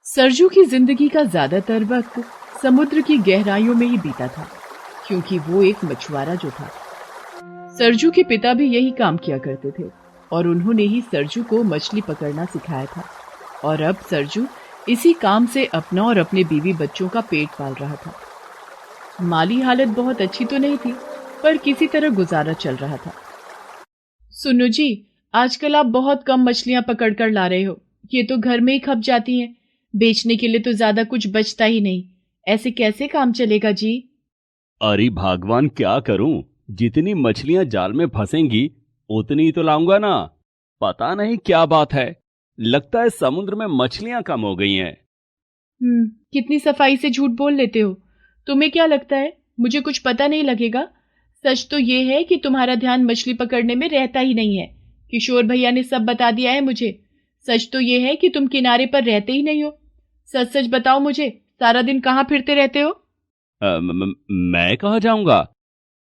सरजू की जिंदगी का ज्यादातर वक्त समुद्र की गहराइयों में ही बीता था, क्योंकि वो एक मछुआरा जो था। सरजू के पिता भी यही काम किया करते थे और उन्होंने ही सरजू को मछली पकड़ना सिखाया था। और अब सरजू इसी काम से अपना और अपने बीवी बच्चों का पेट पाल रहा था। माली हालत बहुत अच्छी तो नहीं थी, पर किसी तरह गुजारा चल रहा था। सुनो जी, आजकल आप बहुत कम मछलियां पकड़ कर ला रहे हो। ये तो घर में ही खप जाती हैं। बेचने के लिए तो ज्यादा कुछ बचता ही नहीं। ऐसे कैसे काम चलेगा जी? अरे भगवान, क्या करूं? जितनी मछलियां जाल में फंसेंगी उतनी ही तो लाऊंगा ना। पता नहीं क्या बात है, लगता है समुद्र में मछलियां कम हो गई हैं। कितनी सफाई से झूठ बोल लेते हो। तुम्हें क्या लगता है मुझे कुछ पता नहीं लगेगा? सच तो ये है कि तुम्हारा ध्यान मछली पकड़ने में रहता ही नहीं है। किशोर भैया ने सब बता दिया है मुझे। सच तो ये है कि तुम किनारे पर रहते ही नहीं हो। सच सच बताओ मुझे, सारा दिन कहाँ फिरते रहते हो? मैं कहाँ जाऊंगा?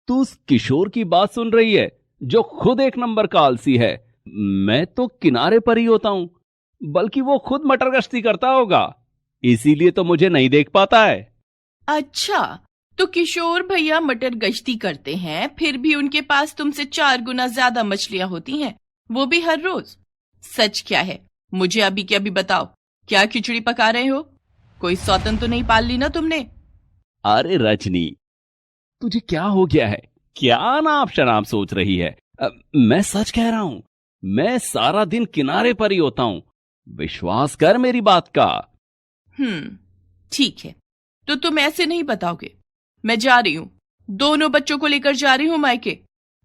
तू उस किशोर की बात सुन रही है जो खुद एक नंबर का आलसी है। मैं तो किनारे पर ही होता हूं, बल्कि वो खुद मटर गश्ती करता होगा, इसीलिए तो मुझे नहीं देख पाता है। अच्छा, तो किशोर भैया मटर गश्ती करते हैं, फिर भी उनके पास तुमसे 4 गुना ज्यादा मछलियां होती हैं, वो भी हर रोज। सच क्या है, मुझे अभी के अभी बताओ। क्या खिचड़ी पका रहे हो? कोई सौतन तो नहीं पाल ली ना तुमने? अरे रजनी, तुझे क्या हो गया है? क्या नाप शनाप सोच रही है? मैं सच कह रहा हूं। मैं सारा दिन किनारे पर ही होता हूं, विश्वास कर मेरी बात का। ठीक है, तो तुम ऐसे नहीं बताओगे। मैं जा रही हूँ, दोनों बच्चों को लेकर जा रही हूँ मायके।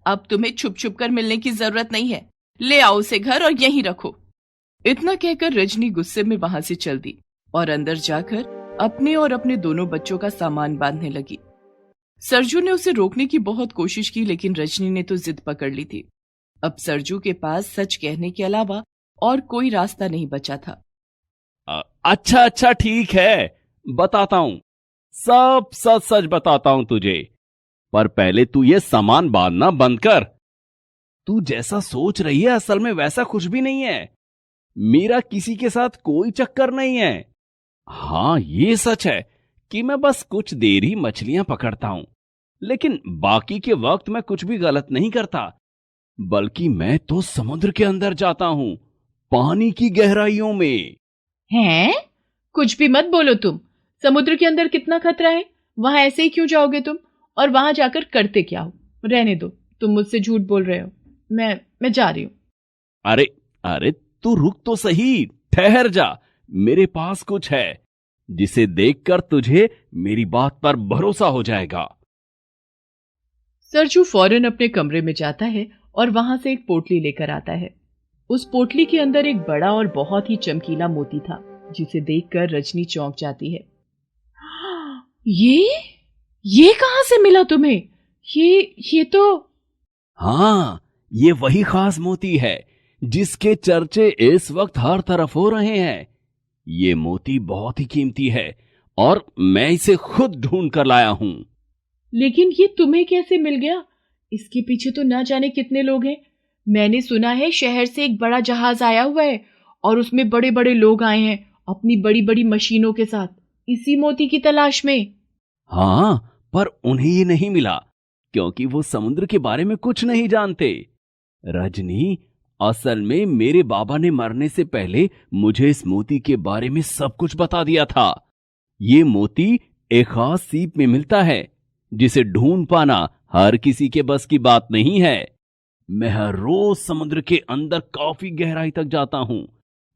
अब तुम्हें छुप छुप कर मिलने की जरूरत नहीं है। ले आओ उसे घर और यहीं रखो। इतना कहकर रजनी गुस्से में वहां से चल दी और अंदर जाकर अपने और अपने दोनों बच्चों का सामान बांधने लगी। सरजू ने उसे रोकने की बहुत कोशिश की, लेकिन रजनी ने तो जिद पकड़ ली थी। अब सरजू के पास सच कहने के अलावा और कोई रास्ता नहीं बचा था। अच्छा अच्छा, ठीक है, बताता हूं। सब सच सच बताता हूं तुझे, पर पहले तू ये सामान बांधना बंद कर। तू जैसा सोच रही है असल में वैसा कुछ भी नहीं है। मेरा किसी के साथ कोई चक्कर नहीं है। हाँ, ये सच है कि मैं बस कुछ देर ही मछलियां पकड़ता हूं, लेकिन बाकी के वक्त मैं कुछ भी गलत नहीं करता। बल्कि मैं तो समुद्र के अंदर जाता हूं, पानी की गहराइयों में। हैं? कुछ भी मत बोलो तुम। समुद्र के अंदर कितना खतरा है, वहां ऐसे ही क्यों जाओगे तुम? और वहां जाकर करते क्या हो? रहने दो, तुम मुझसे झूठ बोल रहे हो। मैं जा रही हूँ। अरे अरे, तू रुक तो सही, ठहर जा। मेरे पास कुछ है जिसे देखकर तुझे मेरी बात पर भरोसा हो जाएगा। सरजू फौरन अपने कमरे में जाता है और वहां से एक पोटली लेकर आता है। उस पोटली के अंदर एक बड़ा और बहुत ही चमकीला मोती था, जिसे देखकर रजनी चौंक जाती है। ये ये कहां से मिला तुम्हें? ये तो हाँ, ये वही खास मोती है जिसके चर्चे इस वक्त हर तरफ हो रहे हैं। ये मोती बहुत ही कीमती है और मैं इसे खुद ढूंढ कर लाया हूं। लेकिन ये तुम्हें कैसे मिल गया? इसके पीछे तो ना जाने कितने लोग हैं। मैंने सुना है शहर से एक बड़ा जहाज आया हुआ है और उसमें बड़े बड़े लोग आए हैं अपनी बड़ी बड़ी मशीनों के साथ, इसी मोती की तलाश में। हाँ, पर उन्हें ये नहीं मिला क्योंकि वो समुद्र के बारे में कुछ नहीं जानते। रजनी, असल में मेरे बाबा ने मरने से पहले मुझे इस मोती के बारे में सब कुछ बता दिया था। ये मोती एक खास सीप में मिलता है जिसे ढूंढ पाना हर किसी के बस की बात नहीं है। मैं हर रोज समुद्र के अंदर काफी गहराई तक जाता हूं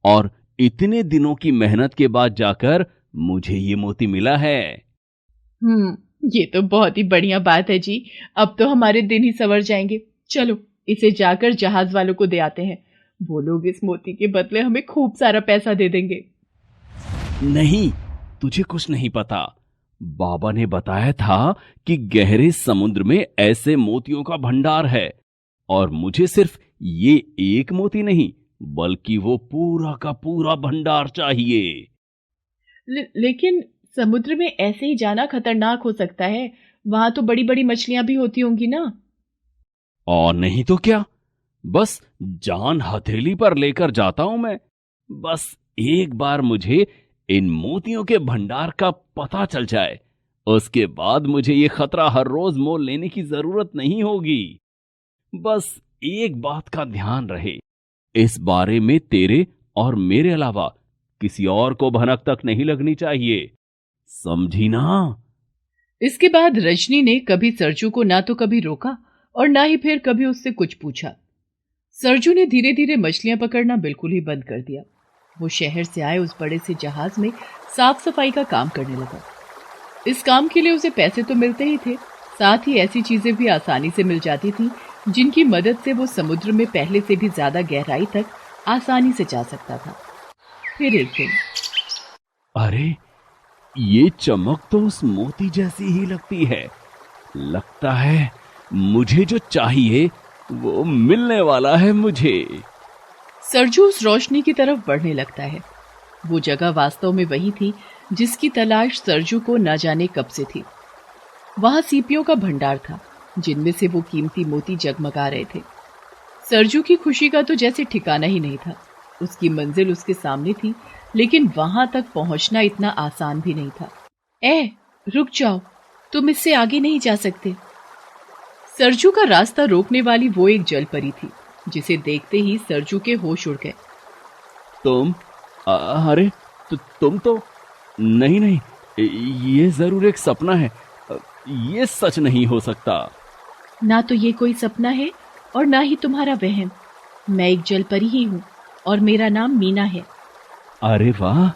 और इतने दिनों की मेहनत के बाद जाकर मुझे ये मोती मिला है। ये तो बहुत ही बढ़िया बात है जी। अब तो हमारे दिन ही संवर जाएंगे। चलो, इसे जाकर जहाज वालों को दे आते हैं। वो लोग इस मोती के बदले हमें खूब सारा पैसा दे देंगे। नहीं, तुझे कुछ नहीं पता। बाबा ने बताया था कि गहरे समुद्र में ऐसे मोतियों का भंडार है और मुझे सिर्फ ये एक मोती नहीं, बल्कि वो पूरा का पूरा भंडार चाहिए। लेकिन समुद्र में ऐसे ही जाना खतरनाक हो सकता है। वहां तो बड़ी बड़ी मछलियां भी होती होंगी ना? और नहीं तो क्या, बस जान हथेली पर लेकर जाता हूं मैं। बस एक बार मुझे इन मोतियों के भंडार का पता चल जाए, उसके बाद मुझे ये खतरा हर रोज मोल लेने की जरूरत नहीं होगी। बस एक बात का ध्यान रहे, इस बारे में तेरे और मेरे अलावा किसी और को भनक तक नहीं लगनी चाहिए, समझी ना? इसके बाद रजनी ने कभी सरजू को ना तो कभी रोका और ना ही फिर कभी उससे कुछ पूछा। सरजू ने धीरे धीरे मछलियां पकड़ना बिल्कुल ही बंद कर दिया। वो शहर से आए उस बड़े से जहाज में साफ सफाई का काम करने लगा। इस काम के लिए उसे पैसे तो मिलते ही थे, साथ ही ऐसी चीजें भी आसानी से मिल जाती थी जिनकी मदद से वो समुद्र में पहले से भी ज्यादा गहराई तक आसानी से जा सकता था। फिर एक दिन, अरे ये चमक तो उस मोती जैसी ही लगती है। लगता है मुझे जो चाहिए वो मिलने वाला है मुझे। सरजू उस रोशनी की तरफ बढ़ने लगता है। वो जगह वास्तव में वही थी जिसकी तलाश सरजू को न जाने कब से थी। वहां सीपियों का भंडार था जिनमें से वो कीमती मोती जगमगा रहे थे। सरजू की खुशी का तो जैसे ठिकाना ही नहीं था। उसकी मंजिल उसके सामने थी, लेकिन वहां तक पहुंचना इतना आसान भी नहीं था। रुक जाओ, तुम इससे आगे नहीं जा सकते। सरजू का रास्ता रोकने वाली वो एक जलपरी थी, जिसे देखते ही सरजू के होश उड़ गए। तुम अरे तुम तो नहीं, ये जरूर एक सपना है। ये सच नहीं हो सकता। ना तो ये कोई सपना है और ना ही तुम्हारा वहम। मैं एक जलपरी ही हूँ और मेरा नाम मीना है। अरे वाह,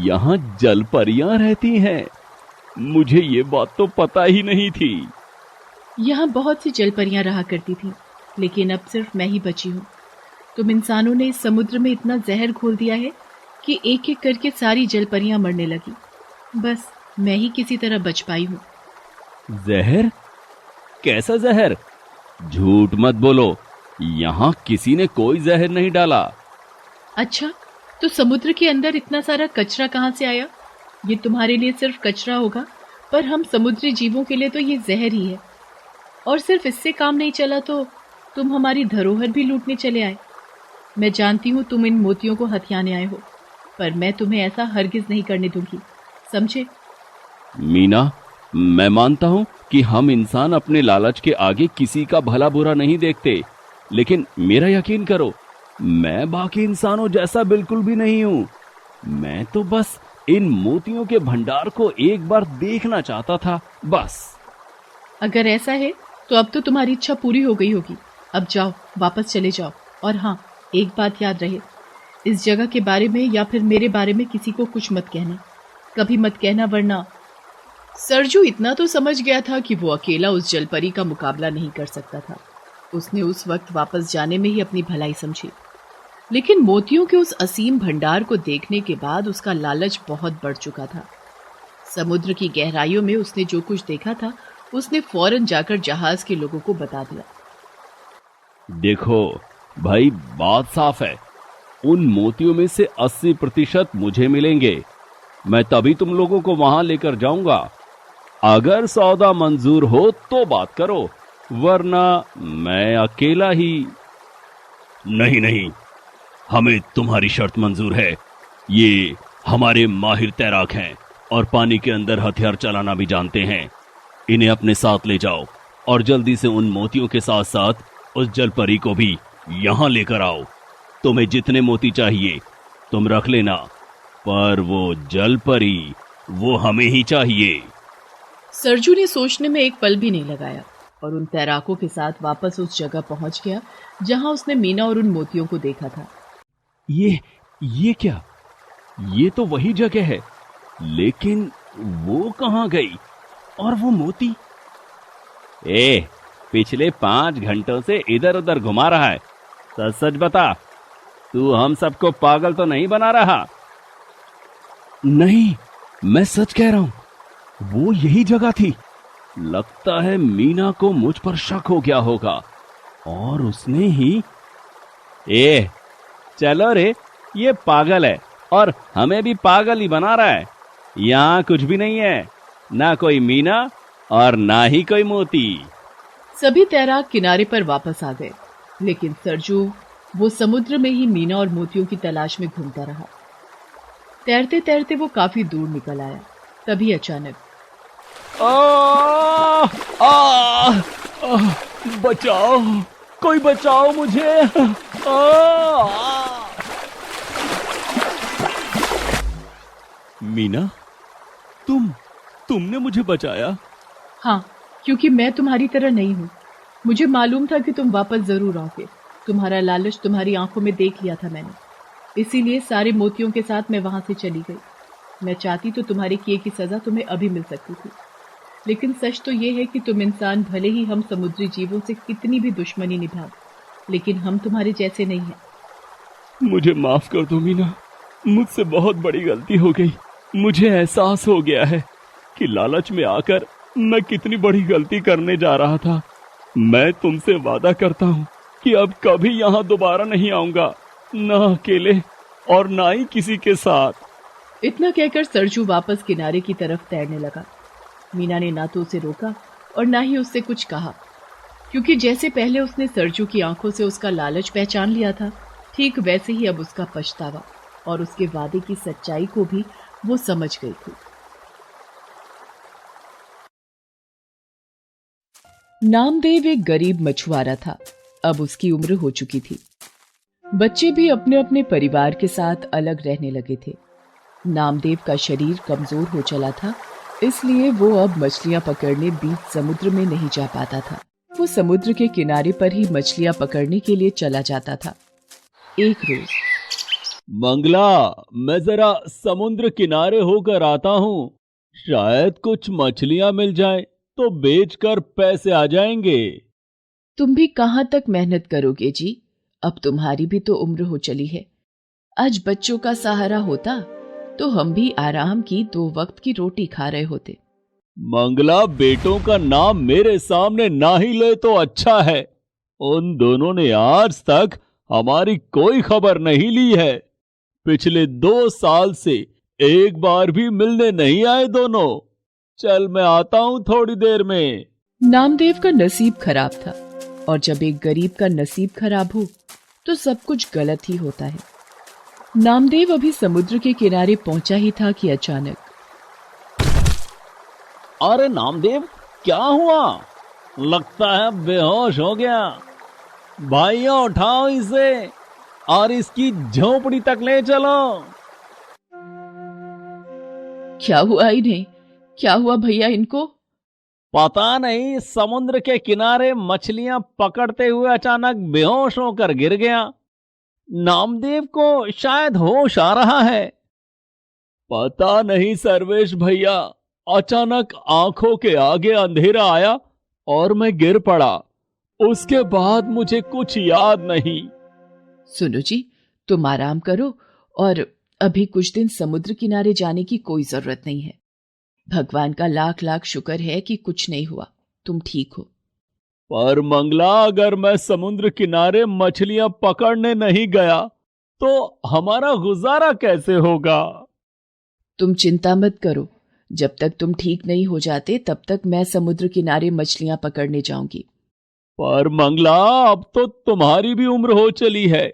यहाँ जलपरियां रहती हैं। मुझे ये बात तो पता ही नहीं थी। यहाँ बहुत सी जलपरियां रहा करती थी, लेकिन अब सिर्फ मैं ही बची हूँ। तुम इंसानों ने इस समुद्र में इतना जहर घोल दिया है कि एक एक करके सारी जलपरियां मरने लगी। बस मैं ही किसी तरह बच पाई हूँ। जहर? कैसा जहर? झूठ मत बोलो, यहाँ किसी ने कोई जहर नहीं डाला। अच्छा, तो समुद्र के अंदर इतना सारा कचरा कहाँ से आया? ये तुम्हारे लिए सिर्फ कचरा होगा, पर हम समुद्री जीवों के लिए तो ये जहर ही है। और सिर्फ इससे काम नहीं चला तो तुम हमारी धरोहर भी लूटने चले आए। मैं जानती हूँ तुम इन मोतियों को हथियाने आए हो, पर मैं तुम्हें ऐसा हरगिज नहीं करने दूंगी, समझे? मीना, मैं मानता हूँ कि हम इंसान अपने लालच के आगे किसी का भला बुरा नहीं देखते, लेकिन मेरा यकीन करो, मैं बाकी इंसानों जैसा बिल्कुल भी नहीं हूँ। मैं तो बस इन मोतियों के भंडार को एक बार देखना चाहता था, बस। अगर ऐसा है तो अब तो तुम्हारी इच्छा पूरी हो गई होगी। अब जाओ, वापस चले जाओ। और हाँ, एक बात याद रहे, इस जगह के बारे में या फिर मेरे बारे में किसी को कुछ मत कहना, कभी मत कहना, वरना। सरजू इतना तो समझ गया था कि वो अकेला उस जलपरी का मुकाबला नहीं कर सकता था। उसने उस वक्त वापस जाने में ही अपनी भलाई समझी, लेकिन मोतियों के उस असीम भंडार को देखने के बाद उसका लालच बहुत बढ़ चुका था। समुद्र की गहराइयों में उसने जो कुछ देखा था, उसने फौरन जाकर जहाज के लोगों को बता दिया। देखो भाई, बात साफ है, उन मोतियों में से 80% मुझे मिलेंगे। मैं तभी तुम लोगों को वहां लेकर जाऊंगा। अगर सौदा मंजूर हो तो बात करो, वरना मैं अकेला ही। नहीं, हमें तुम्हारी शर्त मंजूर है। ये हमारे माहिर तैराक हैं और पानी के अंदर हथियार चलाना भी जानते हैं। इन्हें अपने साथ ले जाओ और जल्दी से उन मोतियों के साथ साथ उस जलपरी को भी यहां लेकर आओ। तुम्हें जितने मोती चाहिए तुम रख लेना, पर वो जलपरी वो हमें ही चाहिए। सरजू ने सोचने में एक पल भी नहीं लगाया और उन तैराकों के साथ वापस उस जगह पहुंच गया जहां उसने मीना और उन मोतियों को देखा था। ये क्या? ये तो वही जगह है, लेकिन वो कहां गई? और वो मोती? पिछले 5 घंटों से इधर उधर घुमा रहा है। सच सच बता, तू हम सबको पागल तो नहीं बना रहा? नहीं, मैं सच कह रहा हूं, वो यही जगह थी। लगता है मीना को मुझ पर शक हो गया होगा और उसने ही। चलो रे, ये पागल है और हमें भी पागल ही बना रहा है। यहाँ कुछ भी नहीं है, ना कोई मीना और ना ही कोई मोती। सभी तैराक किनारे पर वापस आ गए, लेकिन सरजू वो समुद्र में ही मीना और मोतियों की तलाश में घूमता रहा। तैरते तैरते वो काफी दूर निकल आया। तभी अचानक आ, आ, आ, बचाओ, कोई बचाओ मुझे। मीना, तुमने मुझे बचाया? हाँ, क्योंकि मैं तुम्हारी तरह नहीं हूँ। मुझे मालूम था कि तुम वापस जरूर आओगे। तुम्हारा लालच तुम्हारी आंखों में देख लिया था मैंने, इसीलिए सारे मोतियों के साथ मैं वहां से चली गई। मैं चाहती तो तुम्हारे किए की सजा तुम्हें अभी मिल सकती थी, लेकिन सच तो ये है कि तुम इंसान भले ही हम समुद्री जीवों से कितनी भी दुश्मनी निभाओ, लेकिन हम तुम्हारे जैसे नहीं हैं। मुझे माफ कर दो मीना, मुझसे बहुत बड़ी गलती हो गई। मुझे एहसास हो गया है कि लालच में आकर मैं कितनी बड़ी गलती करने जा रहा था। मैं तुमसे वादा करता हूँ कि अब कभी यहाँ दोबारा नहीं आऊंगा, ना अकेले और ना ही किसी के साथ। इतना कहकर सरजू वापस किनारे की तरफ तैरने लगा। मीना ने ना तो उसे रोका और ना ही उससे कुछ कहा, क्योंकि जैसे पहले उसने सरजू की आंखों से उसका लालच पहचान लिया था, ठीक वैसे ही अब उसका पछतावा और उसके वादे की सच्चाई को भी वो समझ गई थी। नामदेव एक गरीब मछुआरा था। अब उसकी उम्र हो चुकी थी। बच्चे भी अपने अपने परिवार के साथ अलग रहने लगे थे। नामदेव का शरीर कमजोर हो चला था, इसलिए वो अब मछलियां पकड़ने बीच समुद्र में नहीं जा पाता था। वो समुद्र के किनारे पर ही मछलियां पकड़ने के लिए चला जाता था। एक रोज, मंगला, मैं जरा समुद्र किनारे होकर आता हूँ। शायद कुछ मछलियां मिल जाएं तो बेचकर पैसे आ जाएंगे। तुम भी कहाँ तक मेहनत करोगे जी? अब तुम्हारी भी तो उम्र हो चली है। आज बच्चों का सहारा होता तो हम भी आराम की 2 वक्त की रोटी खा रहे होते। मंगला, बेटों का नाम मेरे सामने ना ही ले तो अच्छा है। उन दोनों ने आज तक हमारी कोई खबर नहीं ली है। पिछले 2 साल से एक बार भी मिलने नहीं आए दोनों। चल, मैं आता हूँ थोड़ी देर में। नामदेव का नसीब खराब था, और जब एक गरीब का नसीब खराब हो तो सब कुछ गलत ही होता है। नामदेव अभी समुद्र के किनारे पहुंचा ही था कि अचानक, अरे नामदेव, क्या हुआ? लगता है बेहोश हो गया। भाइयों, उठाओ इसे और इसकी झोपड़ी तक ले चलो। क्या हुआ इन्हें? क्या हुआ भैया इनको? पता नहीं, समुद्र के किनारे मछलियां पकड़ते हुए अचानक बेहोश होकर गिर गया। नामदेव को शायद होश आ रहा है। पता नहीं सर्वेश भैया, अचानक आंखों के आगे अंधेरा आया और मैं गिर पड़ा। उसके बाद मुझे कुछ याद नहीं। सुनो जी, तुम आराम करो और अभी कुछ दिन समुद्र किनारे जाने की कोई जरूरत नहीं है। भगवान का लाख लाख शुक्र है कि कुछ नहीं हुआ, तुम ठीक हो। पर मंगला, अगर मैं समुद्र किनारे मछलियां पकड़ने नहीं गया तो हमारा गुजारा कैसे होगा? तुम चिंता मत करो, जब तक तुम ठीक नहीं हो जाते तब तक मैं समुद्र किनारे मछलियां पकड़ने जाऊंगी। पर मंगला, अब तो तुम्हारी भी उम्र हो चली है,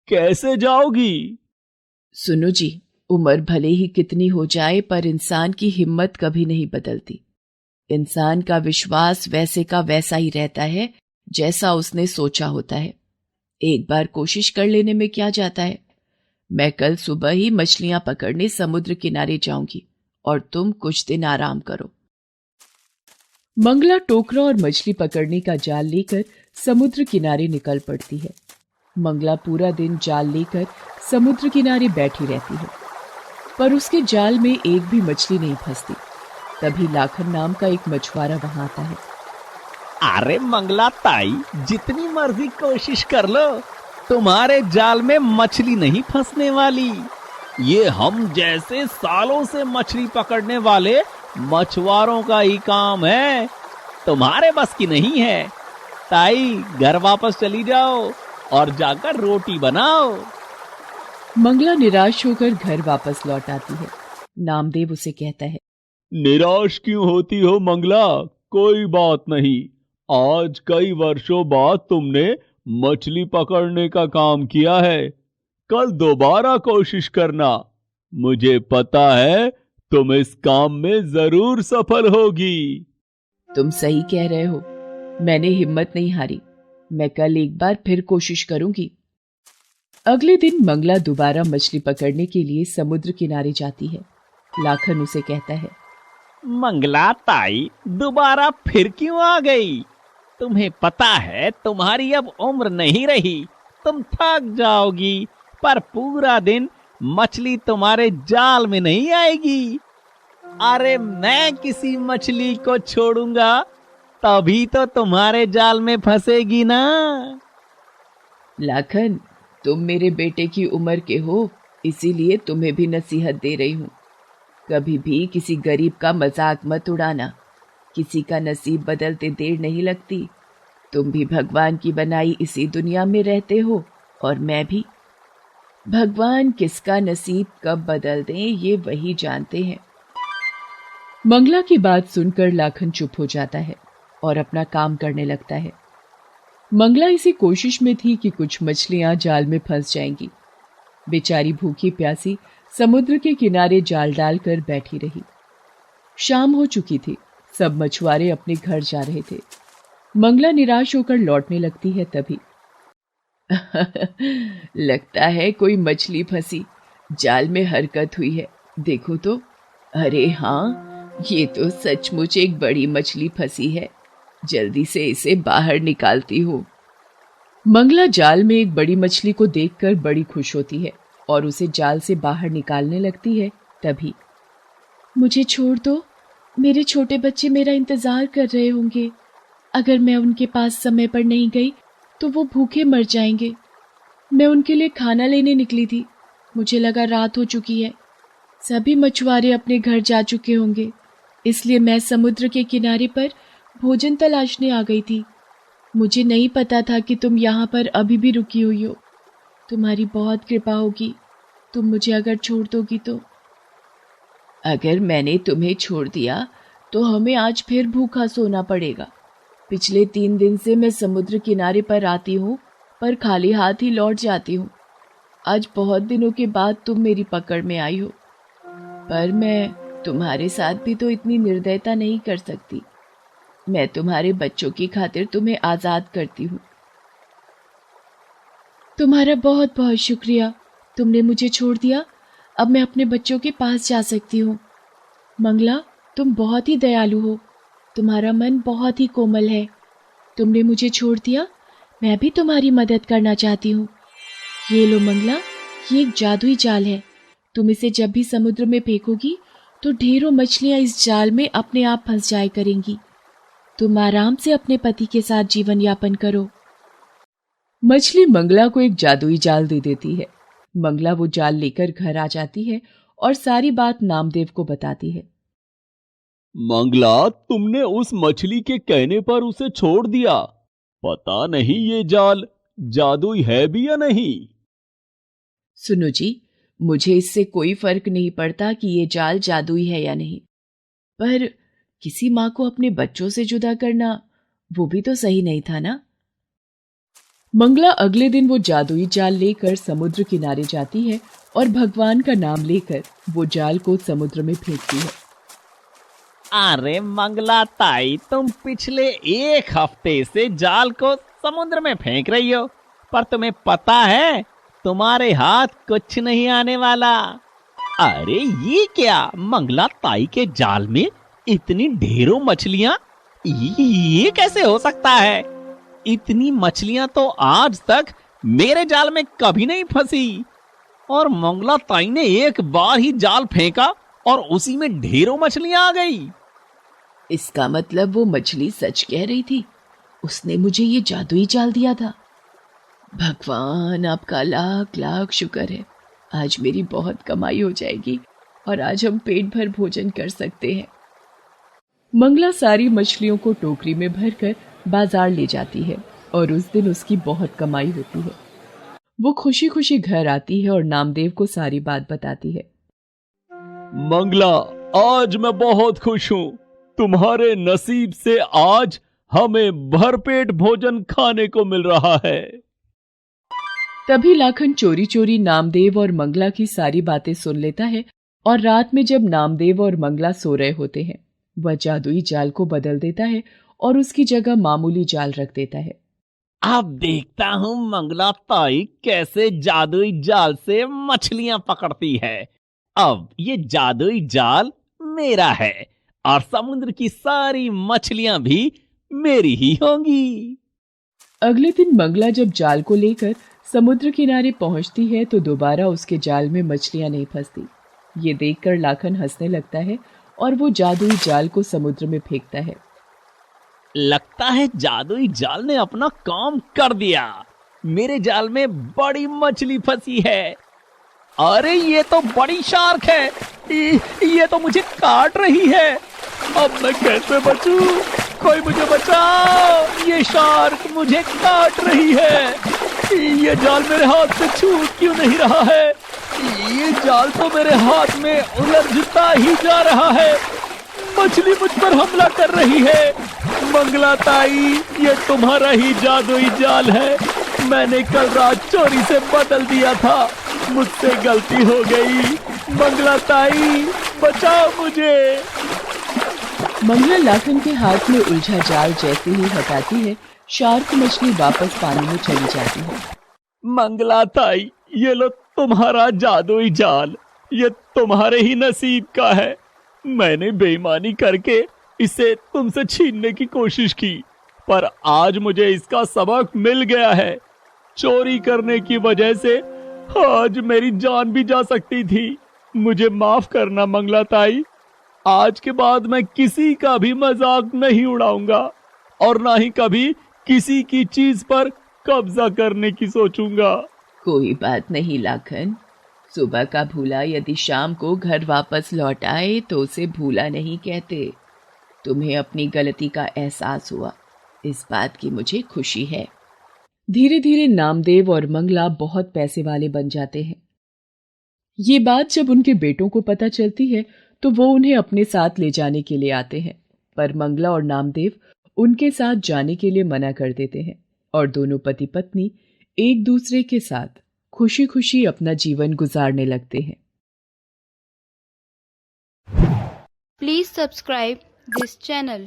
कैसे जाओगी? सुनो जी, उम्र भले ही कितनी हो जाए पर इंसान की हिम्मत कभी नहीं बदलती। इंसान का विश्वास वैसे का वैसा ही रहता है जैसा उसने सोचा होता है। एक बार कोशिश कर लेने में क्या जाता है। मैं कल सुबह ही मछलियां पकड़ने समुद्र किनारे जाऊंगी और तुम कुछ दिन आराम करो। मंगला टोकरा और मछली पकड़ने का जाल लेकर समुद्र किनारे निकल पड़ती है। मंगला पूरा दिन जाल लेकर समुद्र किनारे बैठी रहती है, पर उसके जाल में एक भी मछली नहीं फंसती। तभी लाखन नाम का एक मछुआरा वहां आता है। अरे मंगला ताई, जितनी मर्जी कोशिश कर लो, तुम्हारे जाल में मछली नहीं फंसने वाली। ये हम जैसे सालों से मछली पकड़ने वाले मछुआरों का ही काम है, तुम्हारे बस की नहीं है। ताई, घर वापस चली जाओ और जाकर रोटी बनाओ। मंगला निराश होकर घर वापस लौट आती है। नामदेव उसे कहता है, निराश क्यों होती हो मंगला? कोई बात नहीं, आज कई वर्षों बाद तुमने मछली पकड़ने का काम किया है। कल दोबारा कोशिश करना। मुझे पता है तुम इस काम में जरूर सफल होगी। तुम सही कह रहे हो, मैंने हिम्मत नहीं हारी। मैं कल एक बार फिर कोशिश करूंगी। अगले दिन मंगला दोबारा मछली पकड़ने के लिए समुद्र किनारे जाती है। लाखन उसे कहता है, मंगला ताई दोबारा फिर क्यों आ गई? तुम्हें पता है तुम्हारी अब उम्र नहीं रही, तुम थक जाओगी, पर पूरा दिन मछली तुम्हारे जाल में नहीं आएगी। अरे मैं किसी मछली को छोड़ूंगा तभी तो तुम्हारे जाल में फंसेगी ना। लाखन, तुम मेरे बेटे की उम्र के हो, इसीलिए तुम्हें भी नसीहत दे रही हूँ। कभी भी किसी गरीब का मजाक मत उड़ाना। किसी का नसीब बदलते देर नहीं लगती। तुम भी भगवान की बनाई इसी दुनिया में रहते हो और मैं भी। भगवान किसका नसीब कब बदल दें ये वही जानते हैं। मंगला की बात सुनकर लाखन चुप हो जाता है और अपना काम करने लगता है। मंगला इसी कोशिश में थी कि कुछ मछलियां जाल में फंस जाएंगी। बेचारी भूखी प्यासी समुद्र के किनारे जाल डालकर बैठी रही। शाम हो चुकी थी, सब मछुआरे अपने घर जा रहे थे। मंगला निराश होकर लौटने लगती है तभी लगता है कोई मछली फंसी, जाल में हरकत हुई है, देखो तो। अरे हाँ, ये तो सचमुच एक बड़ी मछली फंसी है, जल्दी से इसे बाहर निकालती हूँ। मंगला जाल में एक बड़ी मछली को देखकर बड़ी खुश होती है और उसे जाल से बाहर निकालने लगती है तभी, मुझे छोड़ दो, मेरे छोटे बच्चे मेरा इंतजार कर रहे होंगे। अगर मैं उनके पास समय पर नहीं गई तो वो भूखे मर जाएंगे। मैं उनके लिए खाना लेने निकली थी, मुझे लगा रात हो चुकी है। सभी मछुआरे अपने घर जा चुके होंगे, इसलिए मैं समुद्र के किनारे पर भोजन तलाशने आ गई थी। मुझे नहीं पता था कि तुम यहाँ पर अभी भी रुकी हुई हो। तुम्हारी बहुत कृपा होगी, तुम मुझे अगर छोड़ दोगी तो। अगर मैंने तुम्हें छोड़ दिया तो हमें आज फिर भूखा सोना पड़ेगा। पिछले 3 दिन से मैं समुद्र किनारे पर आती हूँ, पर खाली हाथ ही लौट जाती हूँ। आज बहुत दिनों के बाद तुम मेरी पकड़ में आई हो, पर मैं तुम्हारे साथ भी तो इतनी निर्दयता नहीं कर सकती। मैं तुम्हारे बच्चों की खातिर तुम्हें आज़ाद करती हूँ। तुम्हारा बहुत बहुत शुक्रिया, तुमने मुझे छोड़ दिया। अब मैं अपने बच्चों के पास जा सकती हूँ। मंगला, तुम बहुत ही दयालु हो, तुम्हारा मन बहुत ही कोमल है। तुमने मुझे छोड़ दिया, मैं भी तुम्हारी मदद करना चाहती हूँ। ये लो मंगला, ये एक जादुई जाल है। तुम इसे जब भी समुद्र में फेंकोगी तो ढेरों मछलियाँ इस जाल में अपने आप फंस जाया करेंगी। तुम आराम से अपने पति के साथ जीवन यापन करो। मछली मंगला को एक जादुई जाल दे देती है। मंगला वो जाल लेकर घर आ जाती है और सारी बात नामदेव को बताती है। मंगला, तुमने उस मछली के कहने पर उसे छोड़ दिया। पता नहीं ये जाल जादुई है भी या नहीं। सुनो जी, मुझे इससे कोई फर्क नहीं पड़ता कि ये जाल जादुई है या नहीं, पर किसी माँ को अपने बच्चों से जुदा करना वो भी तो सही नहीं था ना। मंगला अगले दिन वो जादुई जाल लेकर समुद्र किनारे जाती है और भगवान का नाम लेकर वो जाल को समुद्र में फेंकती है। अरे मंगला ताई, तुम पिछले 1 हफ्ते से जाल को समुद्र में फेंक रही हो, पर तुम्हें पता है तुम्हारे हाथ कुछ नहीं आने वाला। अरे ये क्या, मंगला ताई के जाल में इतनी ढेरों मछलियां, ये कैसे हो सकता है? इतनी मछलियां तो आज तक मेरे जाल में कभी नहीं फंसी। और मंगला ताई ने एक बार ही जाल फेंका और उसी में ढेरों मछलियां आ गई। इसका मतलब वो मछली सच कह रही थी, उसने मुझे ये जादुई जाल दिया था। भगवान, आपका लाख लाख शुक्र है। आज मेरी बहुत कमाई हो जाएगी और आज हम पेट भर भोजन कर सकते हैं। मंगला सारी मछलियों को टोकरी में भरकर बाजार ले जाती है और उस दिन उसकी बहुत कमाई होती है। वो खुशी खुशी घर आती है और नामदेव को सारी बात बताती है। मंगला, आज मैं बहुत खुश हूँ। तुम्हारे नसीब से आज हमें भरपेट भोजन खाने को मिल रहा है। तभी लाखन चोरी चोरी नामदेव और मंगला की सारी बातें सुन लेता है और रात में जब नामदेव और मंगला सो रहे होते हैं वह जादुई जाल को बदल देता है और उसकी जगह मामूली जाल रख देता है। अब देखता हूँ मंगला ताई कैसे जादुई जाल से मछलियां पकड़ती है। अब ये जादुई जाल मेरा है और समुद्र की सारी मछलियां भी मेरी ही होंगी। अगले दिन मंगला जब जाल को लेकर समुद्र किनारे पहुंचती है तो दोबारा उसके जाल में मछलियां नहीं फंसती। ये देखकर लाखन हंसने लगता है और वो जादुई जाल को समुद्र में फेंकता है। लगता है जादुई जाल ने अपना काम कर दिया। मेरे जाल में बड़ी मछली फंसी है। अरे ये तो बड़ी शार्क है। ये तो मुझे काट रही है। अब मैं कैसे बचूं? कोई मुझे बचाओ, ये शार्क मुझे काट रही है। ये जाल मेरे हाथ से छूट क्यों नहीं रहा है? ये जाल तो मेरे हाथ में उलझता ही जा रहा है। मछली मुझ पर हमला कर रही है। मंगला ताई, ये तुम्हारा ही जादुई जाल है। मैंने कल रात चोरी से बदल दिया था। मुझसे गलती हो गई। मंगला ताई, बचाओ मुझे। मंगला लाखन के हाथ में उलझा जाल जैसे ही हटाती है शार्क मछली वापस पानी में चली जाती है। मंगला ताई, ये लो तुम्हारा जादुई जाल। ये तुम्हारे ही नसीब का है। मैंने बेईमानी करके इसे तुमसे छीनने की कोशिश की, पर आज मुझे इसका सबक मिल गया है। चोरी करने की वजह से आज मेरी जान भी जा सकती थी। मुझे माफ करना मंगला ताई। आज के बाद मैं किसी का भी मजाक नहीं उड़ाऊंगा और ना ही कभी किसी की चीज पर कब्जा करने की सोचूंगा। कोई बात नहीं लाखन, सुबह का भूला यदि शाम को घर वापस लौट आए तो उसे भूला नहीं कहते। तुम्हें अपनी गलती का एहसास हुआ, इस बात की मुझे खुशी है। धीरे धीरे नामदेव और मंगला बहुत पैसे वाले बन जाते हैं। ये बात जब उनके बेटों को पता चलती है तो वो उन्हें अपने साथ ले जाने के लिए आते हैं, पर मंगला और नामदेव उनके साथ जाने के लिए मना कर देते हैं और दोनों पति पत्नी एक दूसरे के साथ खुशी खुशी अपना जीवन गुजारने लगते हैं। Please subscribe this channel.